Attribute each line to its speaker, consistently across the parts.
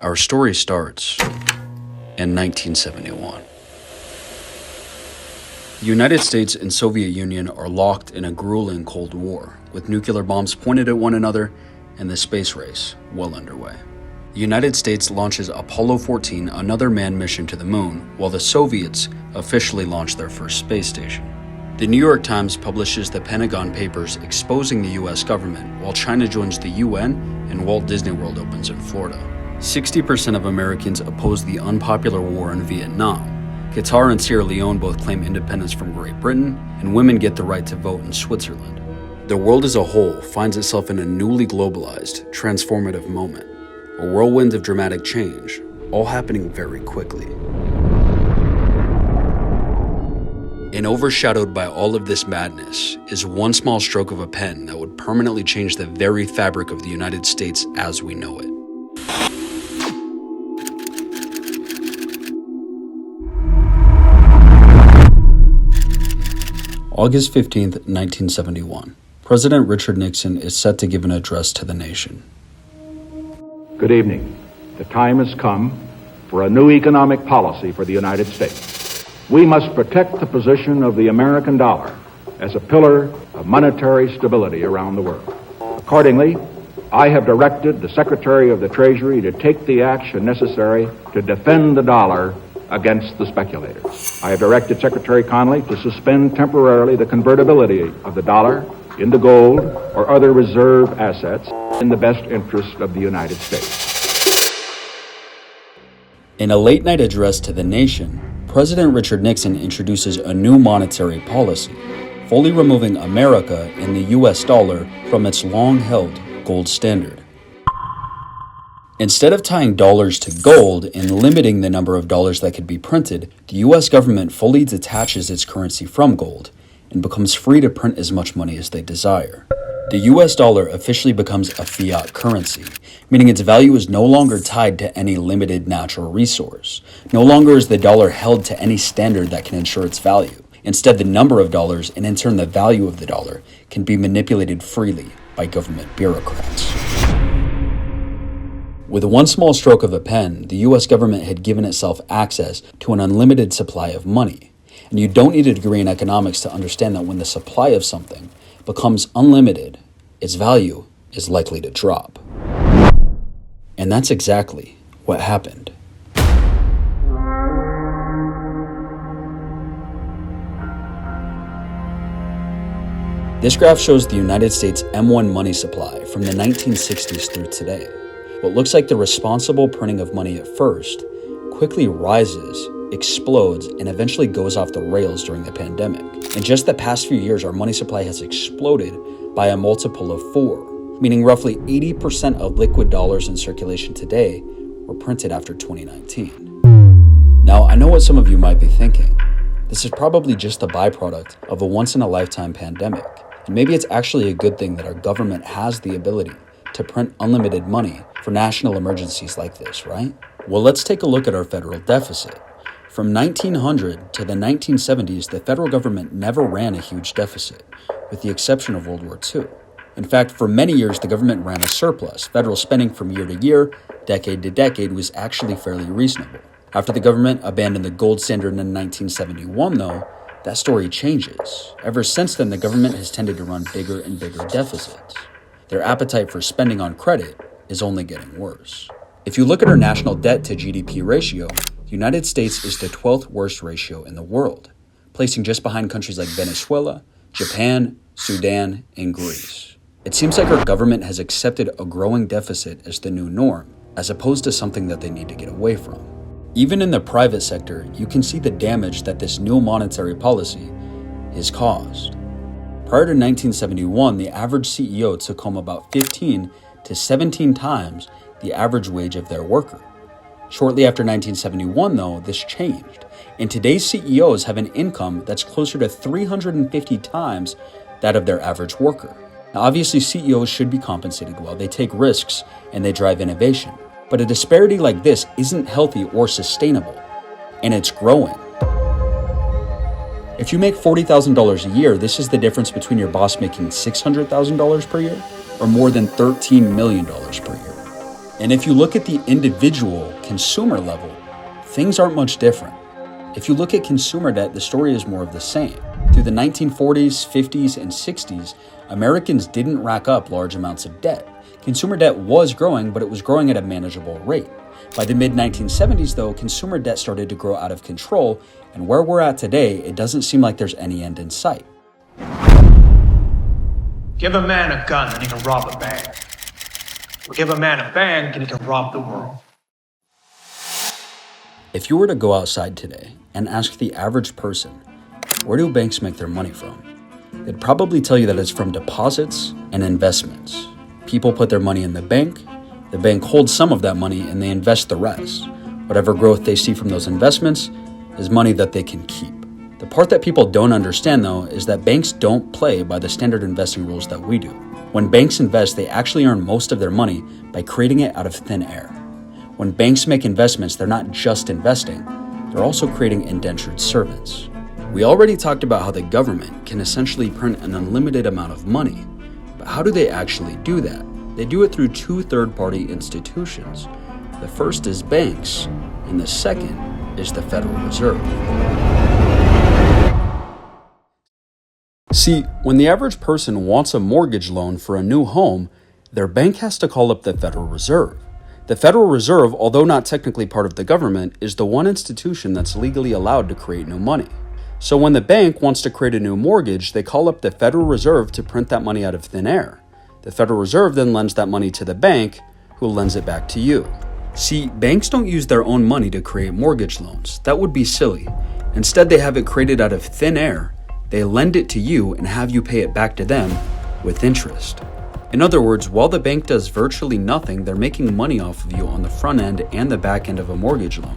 Speaker 1: Our story starts in 1971. The United States and Soviet Union are locked in a grueling Cold War, with nuclear bombs pointed at one another and the space race well underway. The United States launches Apollo 14, another manned mission to the moon, while the Soviets officially launch their first space station. The New York Times publishes the Pentagon Papers exposing the US government, while China joins the UN and Walt Disney World opens in Florida. 60% of Americans oppose the unpopular war in Vietnam. Qatar and Sierra Leone both claim independence from Great Britain, and women get the right to vote in Switzerland. The world as a whole finds itself in a newly globalized, transformative moment, a whirlwind of dramatic change, all happening very quickly. And overshadowed by all of this madness is one small stroke of a pen that would permanently change the very fabric of the United States as we know it. August 15th, 1971. President Richard Nixon is set to give an address to the nation.
Speaker 2: Good evening. The time has come for a new economic policy for the United States. We must protect the position of the American dollar as a pillar of monetary stability around the world. Accordingly, I have directed the Secretary of the Treasury to take the action necessary to defend the dollar against the speculators. I have directed Secretary Connally to suspend temporarily the convertibility of the dollar into gold or other reserve assets in the best interest of the United States.
Speaker 1: In a late-night address to the nation, President Richard Nixon introduces a new monetary policy, fully removing America and the US dollar from its long-held gold standard. Instead of tying dollars to gold and limiting the number of dollars that could be printed, the US government fully detaches its currency from gold and becomes free to print as much money as they desire. The US dollar officially becomes a fiat currency, meaning its value is no longer tied to any limited natural resource. No longer is the dollar held to any standard that can ensure its value. Instead, the number of dollars, and in turn the value of the dollar, can be manipulated freely by government bureaucrats. With one small stroke of a pen, the US government had given itself access to an unlimited supply of money. And you don't need a degree in economics to understand that when the supply of something becomes unlimited, its value is likely to drop. And that's exactly what happened. This graph shows the United States M1 money supply from the 1960s through today. What looks like the responsible printing of money at first quickly rises, explodes, and eventually goes off the rails during the pandemic. In just the past few years, our money supply has exploded by a multiple of 4, meaning roughly 80% of liquid dollars in circulation today were printed after 2019. Now, I know what some of you might be thinking. This is probably just a byproduct of a once-in-a-lifetime pandemic, and maybe it's actually a good thing that our government has the ability to print unlimited money for national emergencies like this, right? Well, let's take a look at our federal deficit. From 1900 to the 1970s, the federal government never ran a huge deficit, with the exception of World War II. In fact, for many years, the government ran a surplus. Federal spending from year to year, decade to decade, was actually fairly reasonable. After the government abandoned the gold standard in 1971, though, that story changes. Ever since then, the government has tended to run bigger and bigger deficits. Their appetite for spending on credit is only getting worse. If you look at our national debt to GDP ratio, the United States is the 12th worst ratio in the world, placing just behind countries like Venezuela, Japan, Sudan, and Greece. It seems like our government has accepted a growing deficit as the new norm, as opposed to something that they need to get away from. Even in the private sector, you can see the damage that this new monetary policy has caused. Prior to 1971, the average CEO took home about 15 to 17 times the average wage of their worker. Shortly after 1971, though, this changed, and today's CEOs have an income that's closer to 350 times that of their average worker. Now, obviously, CEOs should be compensated well. They take risks and they drive innovation. But a disparity like this isn't healthy or sustainable, and it's growing. If you make $40,000 a year, this is the difference between your boss making $600,000 per year or more than $13 million per year. And if you look at the individual consumer level, things aren't much different. If you look at consumer debt, the story is more of the same. Through the 1940s, 50s, and 60s, Americans didn't rack up large amounts of debt. Consumer debt was growing, but it was growing at a manageable rate. By the mid-1970s, though, consumer debt started to grow out of control, and where we're at today, it doesn't seem like there's any end in sight.
Speaker 3: Give a man a gun and he can rob a bank. Or give a man a bank and he can rob the world.
Speaker 1: If you were to go outside today and ask the average person, where do banks make their money from? They'd probably tell you that it's from deposits and investments. People put their money in the bank holds some of that money, and they invest the rest. Whatever growth they see from those investments is money that they can keep. The part that people don't understand, though, is that banks don't play by the standard investing rules that we do. When banks invest, they actually earn most of their money by creating it out of thin air. When banks make investments, they're not just investing, they're also creating indentured servants. We already talked about how the government can essentially print an unlimited amount of money, but how do they actually do that? They do it through two third-party institutions. The first is banks, and the second is the Federal Reserve. See, when the average person wants a mortgage loan for a new home, their bank has to call up the Federal Reserve. The Federal Reserve, although not technically part of the government, is the one institution that's legally allowed to create new money. So when the bank wants to create a new mortgage, they call up the Federal Reserve to print that money out of thin air. The Federal Reserve then lends that money to the bank, who lends it back to you. See, banks don't use their own money to create mortgage loans. That would be silly. Instead, they have it created out of thin air. They lend it to you and have you pay it back to them with interest. In other words, while the bank does virtually nothing, they're making money off of you on the front end and the back end of a mortgage loan.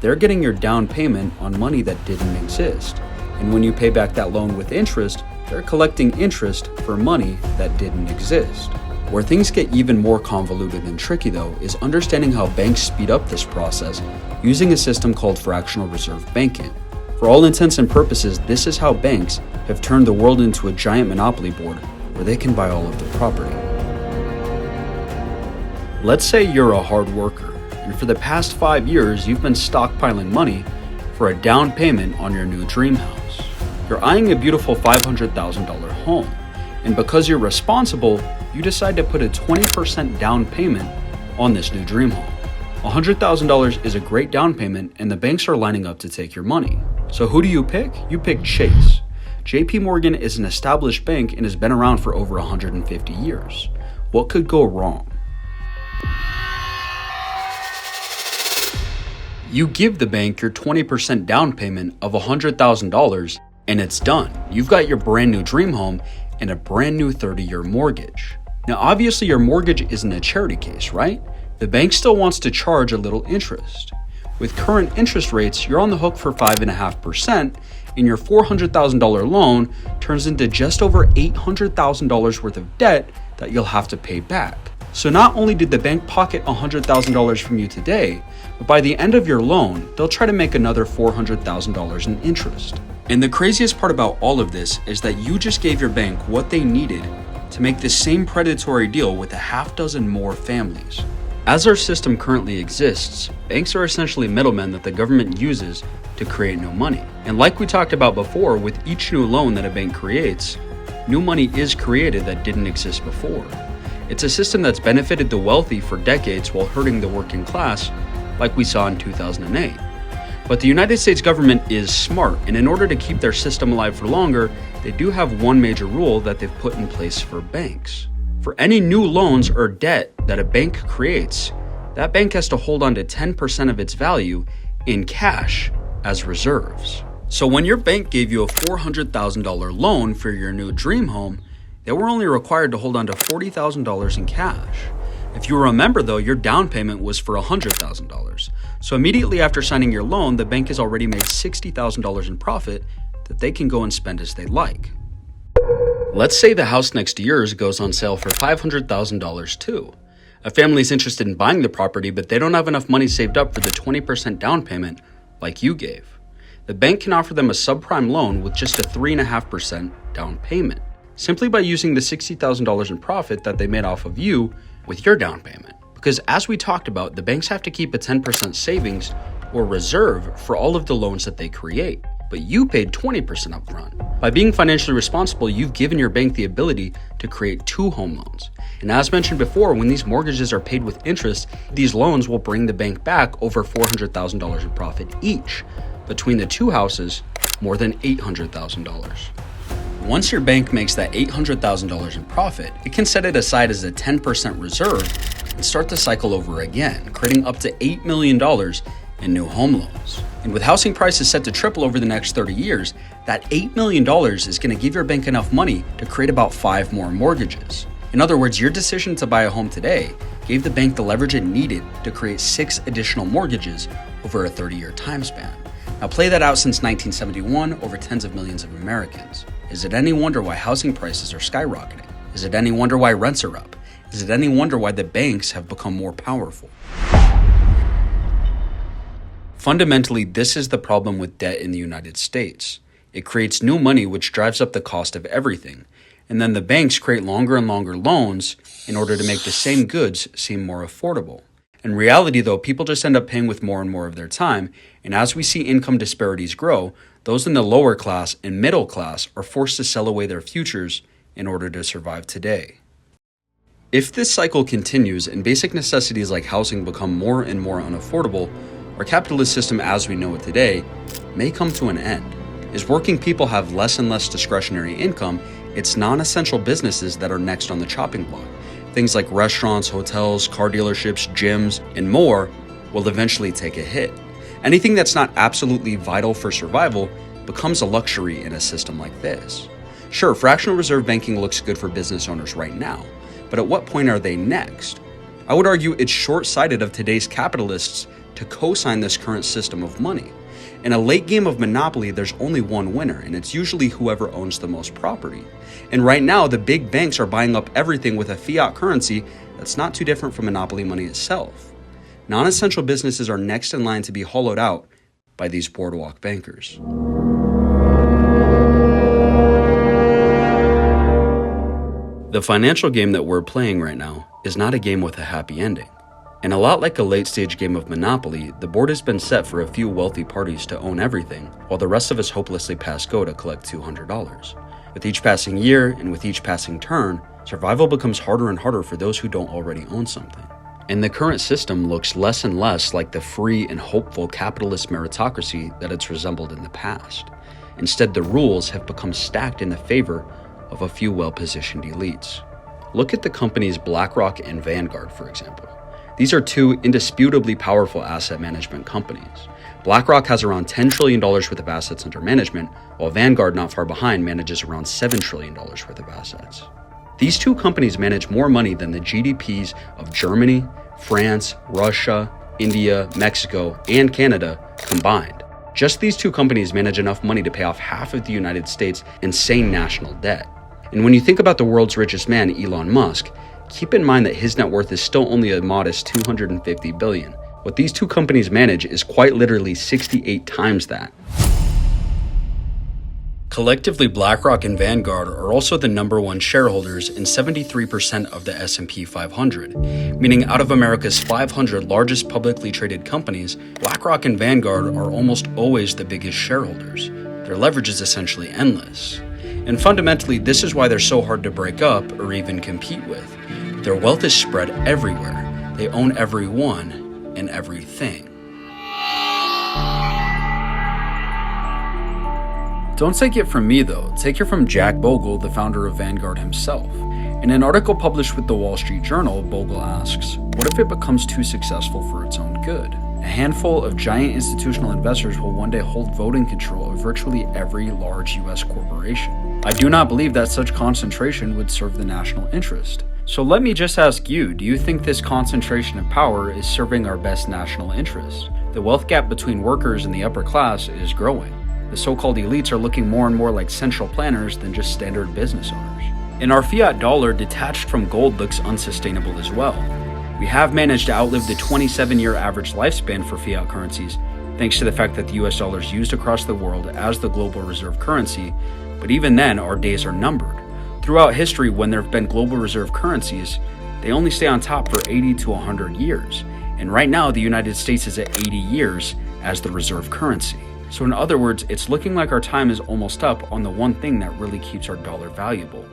Speaker 1: They're getting your down payment on money that didn't exist. And when you pay back that loan with interest, they're collecting interest for money that didn't exist. Where things get even more convoluted and tricky, though, is understanding how banks speed up this process using a system called fractional reserve banking. For all intents and purposes, this is how banks have turned the world into a giant monopoly board where they can buy all of the property. Let's say you're a hard worker, and for the past 5 years, you've been stockpiling money for a down payment on your new dream house. You're eyeing a beautiful $500,000 home, and because you're responsible, you decide to put a 20% down payment on this new dream home. $100,000 is a great down payment, and the banks are lining up to take your money. So who do you pick? You pick Chase. JP Morgan is an established bank and has been around for over 150 years. What could go wrong? You give the bank your 20% down payment of $100,000 and it's done. You've got your brand new dream home and a brand new 30-year mortgage. Now, obviously your mortgage isn't a charity case, right? The bank still wants to charge a little interest. With current interest rates, you're on the hook for 5.5%, and your $400,000 loan turns into just over $800,000 worth of debt that you'll have to pay back. So not only did the bank pocket $100,000 from you today, but by the end of your loan, they'll try to make another $400,000 in interest. And the craziest part about all of this is that you just gave your bank what they needed to make the same predatory deal with a half dozen more families. As our system currently exists, banks are essentially middlemen that the government uses to create new money. And like we talked about before, with each new loan that a bank creates, new money is created that didn't exist before. It's a system that's benefited the wealthy for decades while hurting the working class, like we saw in 2008. But the United States government is smart, and in order to keep their system alive for longer, they do have one major rule that they've put in place for banks. For any new loans or debt that a bank creates, that bank has to hold on to 10% of its value in cash as reserves. So when your bank gave you a $400,000 loan for your new dream home, they were only required to hold on to $40,000 in cash. If you remember though, your down payment was for $100,000. So immediately after signing your loan, the bank has already made $60,000 in profit that they can go and spend as they like. Let's say the house next to yours goes on sale for $500,000 too. A family is interested in buying the property, but they don't have enough money saved up for the 20% down payment like you gave. The bank can offer them a subprime loan with just a 3.5% down payment, simply by using the $60,000 in profit that they made off of you with your down payment. Because as we talked about, the banks have to keep a 10% savings or reserve for all of the loans that they create. But you paid 20% upfront. By being financially responsible, you've given your bank the ability to create 2 home loans. And as mentioned before, when these mortgages are paid with interest, these loans will bring the bank back over $400,000 in profit each. Between the 2 houses, more than $800,000. Once your bank makes that $800,000 in profit, it can set it aside as a 10% reserve and start the cycle over again, creating up to $8 million in new home loans. And with housing prices set to triple over the next 30 years, that $8 million is going to give your bank enough money to create about 5 more mortgages. In other words, your decision to buy a home today gave the bank the leverage it needed to create 6 additional mortgages over a 30-year time span. Now play that out since 1971 over tens of millions of Americans. Is it any wonder why housing prices are skyrocketing? Is it any wonder why rents are up? Is it any wonder why the banks have become more powerful? Fundamentally, this is the problem with debt in the United States. It creates new money which drives up the cost of everything, and then the banks create longer and longer loans in order to make the same goods seem more affordable. In reality, though, people just end up paying with more and more of their time, and as we see income disparities grow, those in the lower class and middle class are forced to sell away their futures in order to survive today. If this cycle continues and basic necessities like housing become more and more unaffordable, our capitalist system as we know it today may come to an end. As working people have less and less discretionary income, it's non-essential businesses that are next on the chopping block. Things like restaurants, hotels, car dealerships, gyms, and more will eventually take a hit. Anything that's not absolutely vital for survival becomes a luxury in a system like this. Sure, fractional reserve banking looks good for business owners right now, but at what point are they next? I would argue it's short-sighted of today's capitalists to co-sign this current system of money. In a late game of Monopoly, there's only one winner, and it's usually whoever owns the most property. And right now, the big banks are buying up everything with a fiat currency that's not too different from Monopoly money itself. Non-essential businesses are next in line to be hollowed out by these boardwalk bankers. The financial game that we're playing right now is not a game with a happy ending. And a lot like a late-stage game of Monopoly, the board has been set for a few wealthy parties to own everything, while the rest of us hopelessly pass go to collect $200. With each passing year and with each passing turn, survival becomes harder and harder for those who don't already own something. And the current system looks less and less like the free and hopeful capitalist meritocracy that it's resembled in the past. Instead, the rules have become stacked in the favor of a few well-positioned elites. Look at the companies BlackRock and Vanguard, for example. These are 2 indisputably powerful asset management companies. BlackRock has around $10 trillion worth of assets under management, while Vanguard, not far behind, manages around $7 trillion worth of assets. These 2 companies manage more money than the GDPs of Germany, France, Russia, India, Mexico, and Canada combined. Just these 2 companies manage enough money to pay off half of the United States' insane national debt. And when you think about the world's richest man, Elon Musk, keep in mind that his net worth is still only a modest $250 billion. What these 2 companies manage is quite literally 68 times that. Collectively, BlackRock and Vanguard are also the number 1 shareholders in 73% of the S&P 500, meaning out of America's 500 largest publicly traded companies, BlackRock and Vanguard are almost always the biggest shareholders. Their leverage is essentially endless. And fundamentally, this is why they're so hard to break up or even compete with. Their wealth is spread everywhere. They own everyone and everything. Don't take it from me though, take it from Jack Bogle, the founder of Vanguard himself. In an article published with the Wall Street Journal, Bogle asks, what if it becomes too successful for its own good? A handful of giant institutional investors will one day hold voting control of virtually every large US corporation. I do not believe that such concentration would serve the national interest. So let me just ask you, do you think this concentration of power is serving our best national interests? The wealth gap between workers and the upper class is growing. The so-called elites are looking more and more like central planners than just standard business owners. And our fiat dollar detached from gold looks unsustainable as well. We have managed to outlive the 27-year average lifespan for fiat currencies, thanks to the fact that the US dollar is used across the world as the global reserve currency, but even then, our days are numbered. Throughout history, when there have been global reserve currencies, they only stay on top for 80 to 100 years. And right now, the United States is at 80 years as the reserve currency. So in other words, it's looking like our time is almost up on the one thing that really keeps our dollar valuable.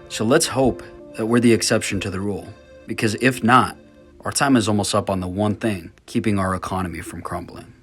Speaker 1: So let's hope that we're the exception to the rule, because if not, our time is almost up on the one thing keeping our economy from crumbling.